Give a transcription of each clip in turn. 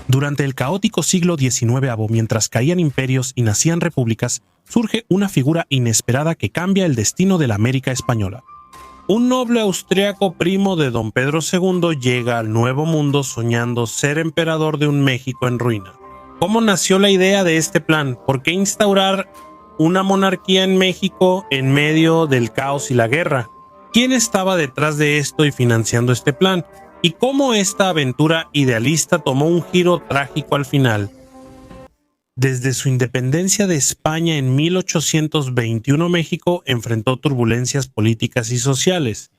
Durante el caótico siglo XIX, mientras caían imperios y nacían repúblicas, surge una figura inesperada que cambia el destino de la América española. Un noble austriaco primo de don Pedro II llega al Nuevo Mundo soñando ser emperador de un México en ruina. ¿Cómo nació la idea de este plan? ¿Por qué instaurar una monarquía en México en medio del caos y la guerra? ¿Quién estaba detrás de esto y financiando este plan? ¿Y cómo esta aventura idealista tomó un giro trágico al final? Desde su independencia de España en 1821, México enfrentó turbulencias políticas y sociales.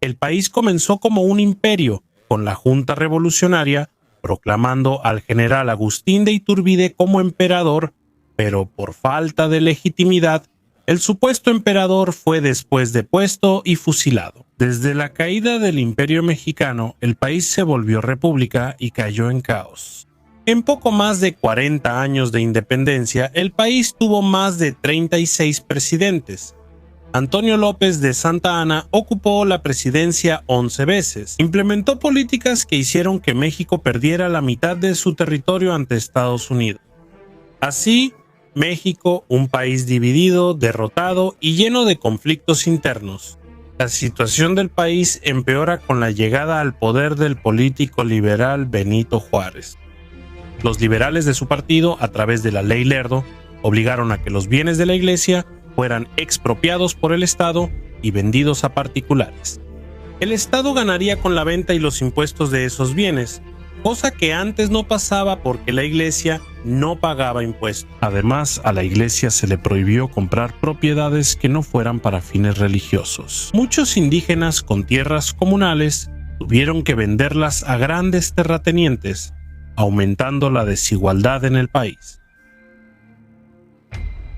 El país comenzó como un imperio, con la Junta Revolucionaria proclamando al general Agustín de Iturbide como emperador, pero por falta de legitimidad, el supuesto emperador fue después depuesto y fusilado. Desde la caída del Imperio Mexicano, el país se volvió república y cayó en caos. En poco más de 40 años de independencia, el país tuvo más de 36 presidentes. Antonio López de Santa Anna ocupó la presidencia 11 veces. Implementó políticas que hicieron que México perdiera la mitad de su territorio ante Estados Unidos. Así, México, un país dividido, derrotado y lleno de conflictos internos. La situación del país empeora con la llegada al poder del político liberal Benito Juárez. Los liberales de su partido, a través de la Ley Lerdo, obligaron a que los bienes de la Iglesia fueran expropiados por el Estado y vendidos a particulares. El Estado ganaría con la venta y los impuestos de esos bienes, cosa que antes no pasaba porque la Iglesia no pagaba impuestos. Además, a la Iglesia se le prohibió comprar propiedades que no fueran para fines religiosos. Muchos indígenas con tierras comunales tuvieron que venderlas a grandes terratenientes, aumentando la desigualdad en el país.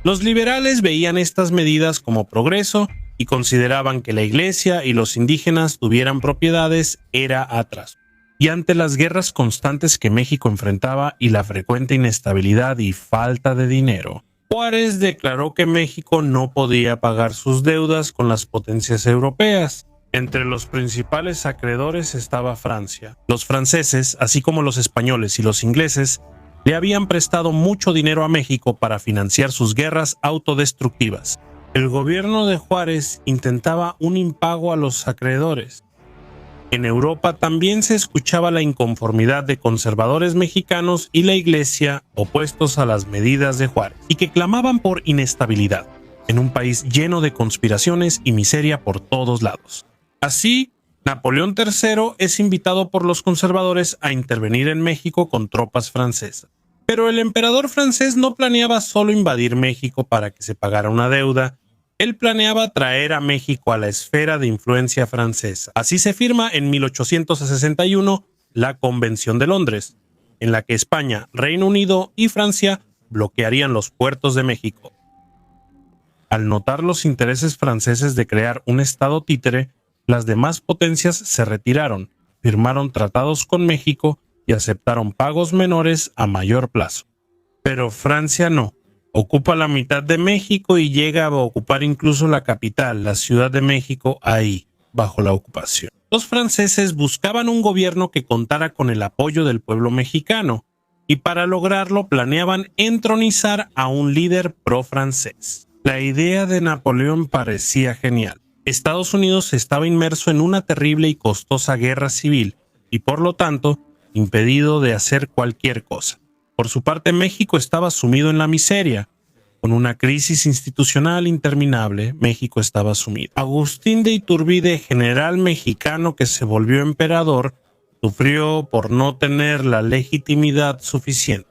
Los liberales veían estas medidas como progreso y consideraban que la Iglesia y los indígenas tuvieran propiedades era atraso. Y ante las guerras constantes que México enfrentaba y la frecuente inestabilidad y falta de dinero, Juárez declaró que México no podía pagar sus deudas con las potencias europeas. Entre los principales acreedores estaba Francia. Los franceses, así como los españoles y los ingleses, le habían prestado mucho dinero a México para financiar sus guerras autodestructivas. El gobierno de Juárez intentaba un impago a los acreedores. En Europa también se escuchaba la inconformidad de conservadores mexicanos y la Iglesia opuestos a las medidas de Juárez y que clamaban por inestabilidad en un país lleno de conspiraciones y miseria por todos lados. Así, Napoleón III es invitado por los conservadores a intervenir en México con tropas francesas. Pero el emperador francés no planeaba solo invadir México para que se pagara una deuda. Él planeaba traer a México a la esfera de influencia francesa. Así se firma en 1861 la Convención de Londres, en la que España, Reino Unido y Francia bloquearían los puertos de México. Al notar los intereses franceses de crear un estado títere, las demás potencias se retiraron, firmaron tratados con México y aceptaron pagos menores a mayor plazo. Pero Francia no. Ocupa la mitad de México y llega a ocupar incluso la capital, la Ciudad de México, ahí, bajo la ocupación. Los franceses buscaban un gobierno que contara con el apoyo del pueblo mexicano, y para lograrlo planeaban entronizar a un líder pro-francés. La idea de Napoleón parecía genial. Estados Unidos estaba inmerso en una terrible y costosa guerra civil, y por lo tanto, impedido de hacer cualquier cosa. Por su parte, México estaba sumido en la miseria. Con una crisis institucional interminable, México estaba sumido. Agustín de Iturbide, general mexicano que se volvió emperador, sufrió por no tener la legitimidad suficiente.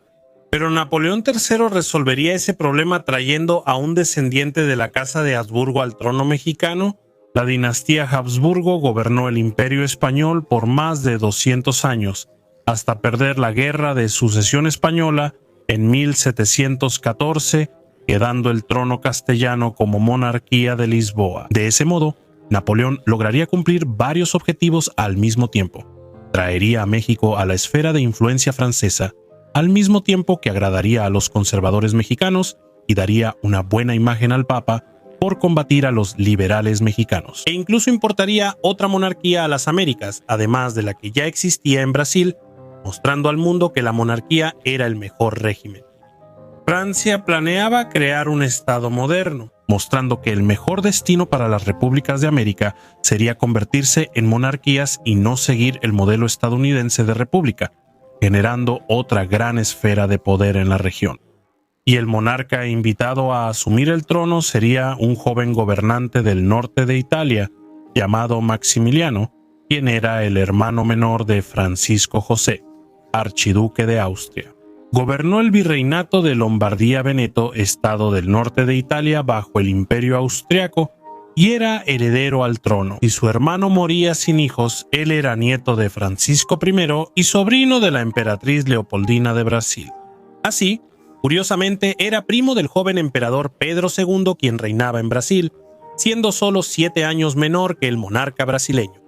Pero Napoleón III resolvería ese problema trayendo a un descendiente de la Casa de Habsburgo al trono mexicano. La dinastía Habsburgo gobernó el Imperio Español por más de 200 años, hasta perder la Guerra de Sucesión Española en 1714, quedando el trono castellano como monarquía de Lisboa. De ese modo, Napoleón lograría cumplir varios objetivos al mismo tiempo. Traería a México a la esfera de influencia francesa, al mismo tiempo que agradaría a los conservadores mexicanos y daría una buena imagen al Papa por combatir a los liberales mexicanos. E incluso importaría otra monarquía a las Américas, además de la que ya existía en Brasil, mostrando al mundo que la monarquía era el mejor régimen. Francia planeaba crear un Estado moderno, mostrando que el mejor destino para las repúblicas de América sería convertirse en monarquías y no seguir el modelo estadounidense de república, generando otra gran esfera de poder en la región. Y el monarca invitado a asumir el trono sería un joven gobernante del norte de Italia, llamado Maximiliano, quien era el hermano menor de Francisco José, archiduque de Austria. Gobernó el virreinato de Lombardía-Veneto, estado del norte de Italia, bajo el Imperio Austriaco, y era heredero al trono. Si su hermano moría sin hijos, él era nieto de Francisco I y sobrino de la emperatriz Leopoldina de Brasil. Así, curiosamente, era primo del joven emperador Pedro II, quien reinaba en Brasil, siendo solo 7 años menor que el monarca brasileño.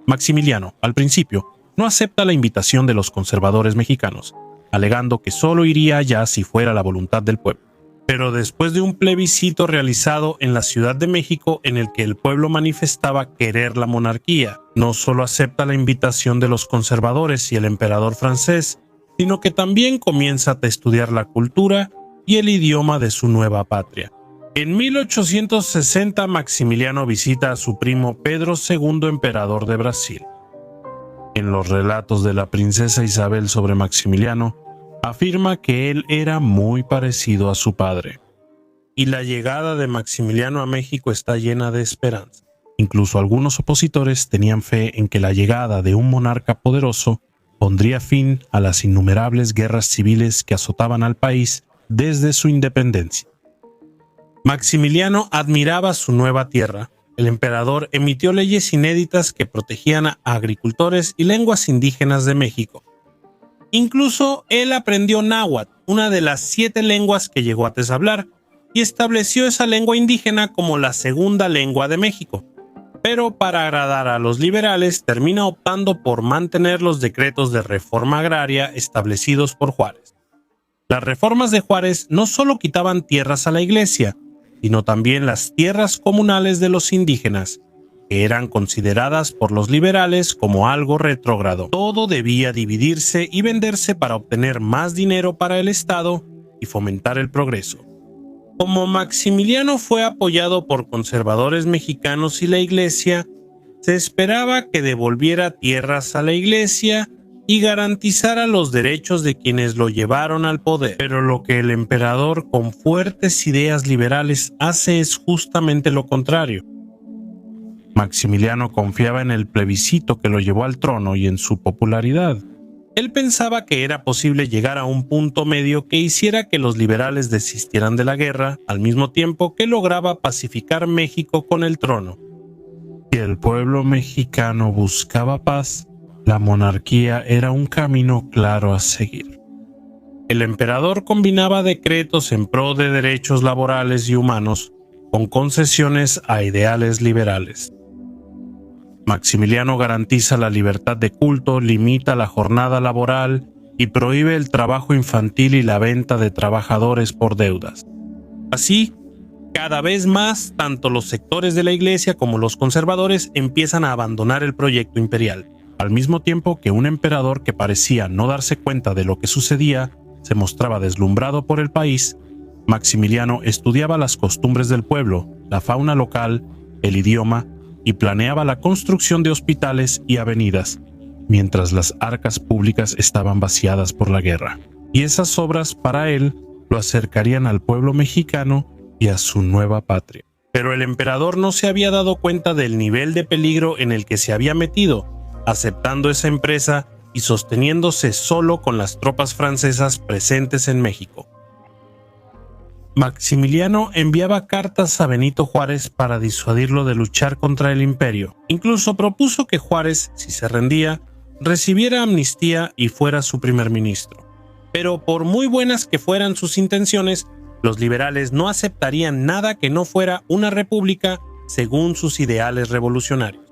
Maximiliano, al principio, no acepta la invitación de los conservadores mexicanos, alegando que solo iría allá si fuera la voluntad del pueblo. Pero después de un plebiscito realizado en la Ciudad de México en el que el pueblo manifestaba querer la monarquía, no solo acepta la invitación de los conservadores y el emperador francés, sino que también comienza a estudiar la cultura y el idioma de su nueva patria. En 1860 Maximiliano visita a su primo Pedro II, emperador de Brasil. En los relatos de la princesa Isabel sobre Maximiliano, afirma que él era muy parecido a su padre. Y la llegada de Maximiliano a México está llena de esperanza. Incluso algunos opositores tenían fe en que la llegada de un monarca poderoso pondría fin a las innumerables guerras civiles que azotaban al país desde su independencia. Maximiliano admiraba su nueva tierra. El emperador emitió leyes inéditas que protegían a agricultores y lenguas indígenas de México. Incluso él aprendió náhuatl, una de las 7 lenguas que llegó a hablar, y estableció esa lengua indígena como la segunda lengua de México. Pero para agradar a los liberales termina optando por mantener los decretos de reforma agraria establecidos por Juárez. Las reformas de Juárez no solo quitaban tierras a la iglesia, sino también las tierras comunales de los indígenas, que eran consideradas por los liberales como algo retrógrado. Todo debía dividirse y venderse para obtener más dinero para el Estado y fomentar el progreso. Como Maximiliano fue apoyado por conservadores mexicanos y la iglesia, se esperaba que devolviera tierras a la iglesia y garantizara los derechos de quienes lo llevaron al poder. Pero lo que el emperador, con fuertes ideas liberales, hace es justamente lo contrario. Maximiliano confiaba en el plebiscito que lo llevó al trono y en su popularidad. Él pensaba que era posible llegar a un punto medio que hiciera que los liberales desistieran de la guerra, al mismo tiempo que lograba pacificar México con el trono. Si el pueblo mexicano buscaba paz, la monarquía era un camino claro a seguir. El emperador combinaba decretos en pro de derechos laborales y humanos con concesiones a ideales liberales. Maximiliano garantiza la libertad de culto, limita la jornada laboral y prohíbe el trabajo infantil y la venta de trabajadores por deudas. Así, cada vez más, tanto los sectores de la iglesia como los conservadores empiezan a abandonar el proyecto imperial, al mismo tiempo que un emperador que parecía no darse cuenta de lo que sucedía se mostraba deslumbrado por el país. Maximiliano estudiaba las costumbres del pueblo, la fauna local, el idioma y planeaba la construcción de hospitales y avenidas, mientras las arcas públicas estaban vaciadas por la guerra. Y esas obras para él lo acercarían al pueblo mexicano y a su nueva patria. Pero el emperador no se había dado cuenta del nivel de peligro en el que se había metido, aceptando esa empresa y sosteniéndose solo con las tropas francesas presentes en México. Maximiliano enviaba cartas a Benito Juárez para disuadirlo de luchar contra el imperio. Incluso propuso que Juárez, si se rendía, recibiera amnistía y fuera su primer ministro. Pero por muy buenas que fueran sus intenciones, los liberales no aceptarían nada que no fuera una república según sus ideales revolucionarios.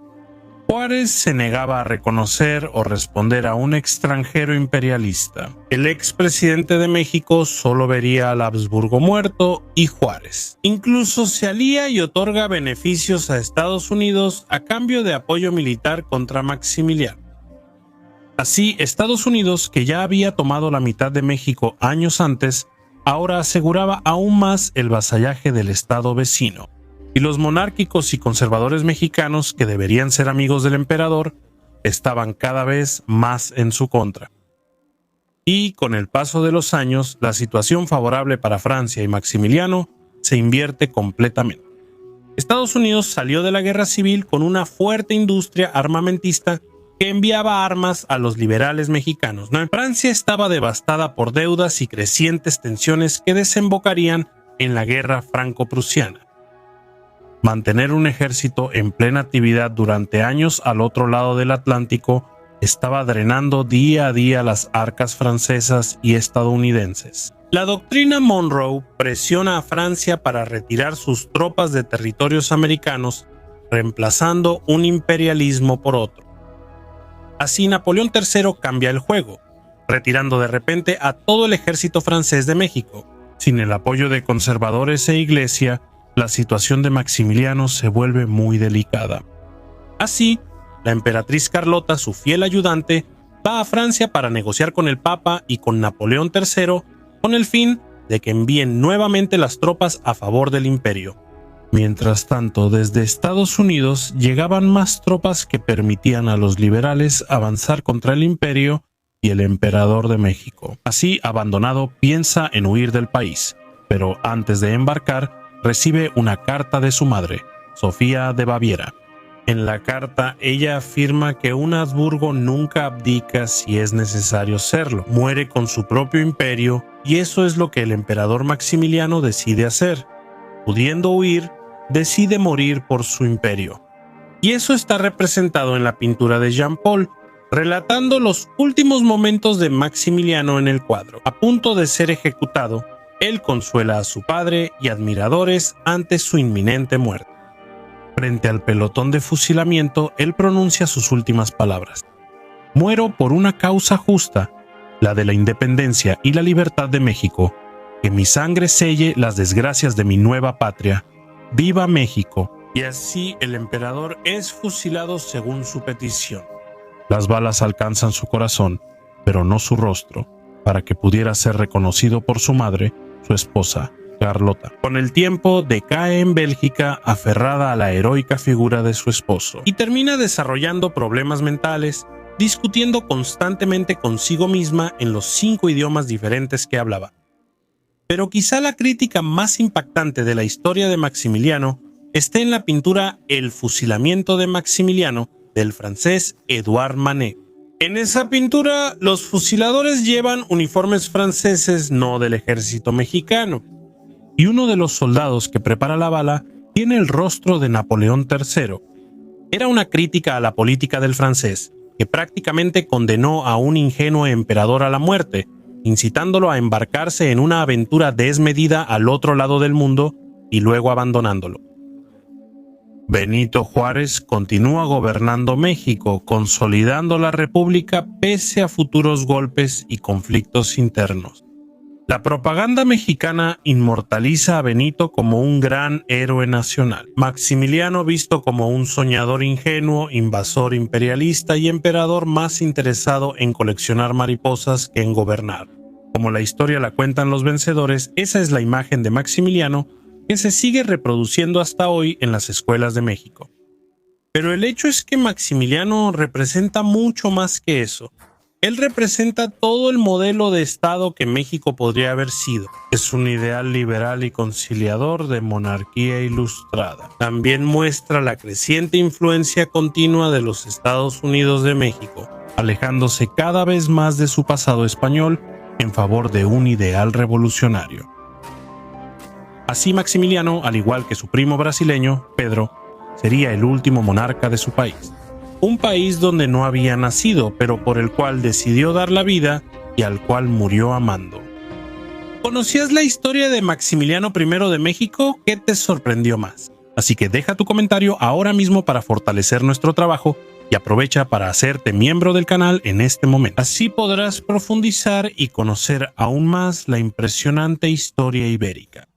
Juárez se negaba a reconocer o responder a un extranjero imperialista. El expresidente de México solo vería al Habsburgo muerto y Juárez. Incluso se alía y otorga beneficios a Estados Unidos a cambio de apoyo militar contra Maximiliano. Así, Estados Unidos, que ya había tomado la mitad de México años antes, ahora aseguraba aún más el vasallaje del estado vecino, y los monárquicos y conservadores mexicanos, que deberían ser amigos del emperador, estaban cada vez más en su contra. Y con el paso de los años, la situación favorable para Francia y Maximiliano se invierte completamente. Estados Unidos salió de la guerra civil con una fuerte industria armamentista que enviaba armas a los liberales mexicanos. Francia estaba devastada por deudas y crecientes tensiones que desembocarían en la guerra franco-prusiana. Mantener un ejército en plena actividad durante años al otro lado del Atlántico estaba drenando día a día las arcas francesas y estadounidenses. La doctrina Monroe presiona a Francia para retirar sus tropas de territorios americanos, reemplazando un imperialismo por otro. Así, Napoleón III cambia el juego, retirando de repente a todo el ejército francés de México. Sin el apoyo de conservadores e iglesia, la situación de Maximiliano se vuelve muy delicada. Así, la emperatriz Carlota, su fiel ayudante, va a Francia para negociar con el Papa y con Napoleón III con el fin de que envíen nuevamente las tropas a favor del imperio. Mientras tanto, desde Estados Unidos llegaban más tropas que permitían a los liberales avanzar contra el imperio y el emperador de México. Así, abandonado, piensa en huir del país, pero antes de embarcar, recibe una carta de su madre, Sofía de Baviera. En la carta, ella afirma que un Habsburgo nunca abdica si es necesario serlo, muere con su propio imperio, y eso es lo que el emperador Maximiliano decide hacer. Pudiendo huir, decide morir por su imperio. Y eso está representado en la pintura de Jean Paul, relatando los últimos momentos de Maximiliano en el cuadro. A punto de ser ejecutado, él consuela a su padre y admiradores ante su inminente muerte. Frente al pelotón de fusilamiento, él pronuncia sus últimas palabras: «Muero por una causa justa, la de la independencia y la libertad de México. Que mi sangre selle las desgracias de mi nueva patria. ¡Viva México!». Y así el emperador es fusilado según su petición. Las balas alcanzan su corazón, pero no su rostro, para que pudiera ser reconocido por su madre, su esposa, Carlota. Con el tiempo decae en Bélgica, aferrada a la heroica figura de su esposo, y termina desarrollando problemas mentales, discutiendo constantemente consigo misma en los 5 idiomas diferentes que hablaba. Pero quizá la crítica más impactante de la historia de Maximiliano esté en la pintura El fusilamiento de Maximiliano, del francés Édouard Manet. En esa pintura, los fusiladores llevan uniformes franceses, no del ejército mexicano, y uno de los soldados que prepara la bala tiene el rostro de Napoleón III. Era una crítica a la política del francés, que prácticamente condenó a un ingenuo emperador a la muerte, incitándolo a embarcarse en una aventura desmedida al otro lado del mundo y luego abandonándolo. Benito Juárez continúa gobernando México, consolidando la República pese a futuros golpes y conflictos internos. La propaganda mexicana inmortaliza a Benito como un gran héroe nacional. Maximiliano visto como un soñador ingenuo, invasor imperialista y emperador más interesado en coleccionar mariposas que en gobernar. Como la historia la cuentan los vencedores, esa es la imagen de Maximiliano que se sigue reproduciendo hasta hoy en las escuelas de México. Pero el hecho es que Maximiliano representa mucho más que eso. Él representa todo el modelo de Estado que México podría haber sido. Es un ideal liberal y conciliador de monarquía ilustrada. También muestra la creciente influencia continua de los Estados Unidos de México, alejándose cada vez más de su pasado español en favor de un ideal revolucionario. Así Maximiliano, al igual que su primo brasileño, Pedro, sería el último monarca de su país. Un país donde no había nacido, pero por el cual decidió dar la vida y al cual murió amando. ¿Conocías la historia de Maximiliano I de México? ¿Qué te sorprendió más? Así que deja tu comentario ahora mismo para fortalecer nuestro trabajo y aprovecha para hacerte miembro del canal en este momento. Así podrás profundizar y conocer aún más la impresionante historia ibérica.